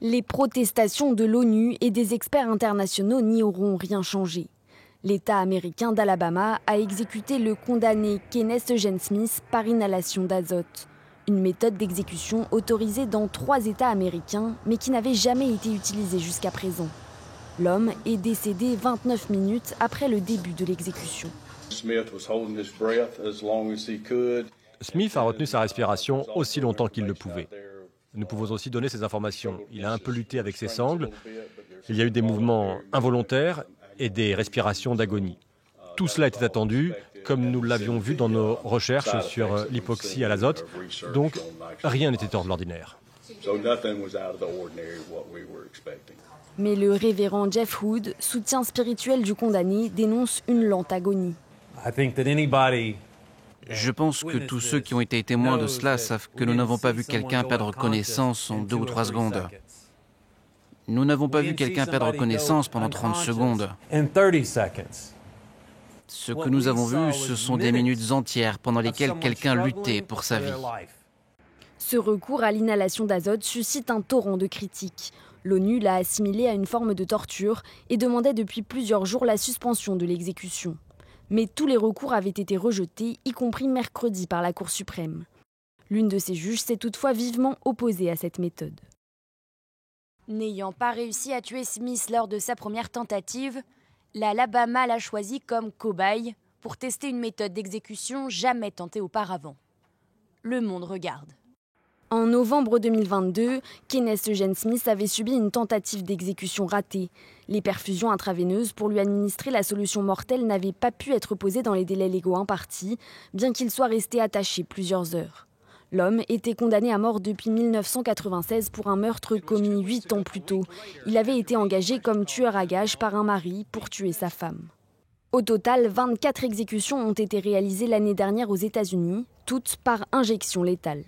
Les protestations de l'ONU et des experts internationaux n'y auront rien changé. L'État américain d'Alabama a exécuté le condamné Kenneth Eugene Smith par inhalation d'azote. Une méthode d'exécution autorisée dans 3 États américains, mais qui n'avait jamais été utilisée jusqu'à présent. L'homme est décédé 29 minutes après le début de l'exécution. Smith a retenu sa respiration aussi longtemps qu'il le pouvait. Nous pouvons aussi donner ces informations. Il a un peu lutté avec ses sangles. Il y a eu des mouvements involontaires et des respirations d'agonie. Tout cela était attendu, comme nous l'avions vu dans nos recherches sur l'hypoxie à l'azote. Donc, rien n'était hors de l'ordinaire. Mais le révérend Jeff Wood, soutien spirituel du condamné, dénonce une lente agonie. Je pense que tous ceux qui ont été témoins de cela savent que nous n'avons pas vu quelqu'un perdre connaissance en 2 ou 3 secondes. Nous n'avons pas vu quelqu'un perdre connaissance pendant 30 secondes. Ce que nous avons vu, ce sont des minutes entières pendant lesquelles quelqu'un luttait pour sa vie. Ce recours à l'inhalation d'azote suscite un torrent de critiques. L'ONU l'a assimilé à une forme de torture et demandait depuis plusieurs jours la suspension de l'exécution. Mais tous les recours avaient été rejetés, y compris mercredi par la Cour suprême. L'une de ses juges s'est toutefois vivement opposée à cette méthode. N'ayant pas réussi à tuer Smith lors de sa première tentative, l'Alabama l'a choisi comme cobaye pour tester une méthode d'exécution jamais tentée auparavant. Le monde regarde. En novembre 2022, Kenneth Eugene Smith avait subi une tentative d'exécution ratée. Les perfusions intraveineuses pour lui administrer la solution mortelle n'avaient pas pu être posées dans les délais légaux impartis, bien qu'il soit resté attaché plusieurs heures. L'homme était condamné à mort depuis 1996 pour un meurtre commis 8 ans plus tôt. Il avait été engagé comme tueur à gages par un mari pour tuer sa femme. Au total, 24 exécutions ont été réalisées l'année dernière aux États-Unis, toutes par injection létale.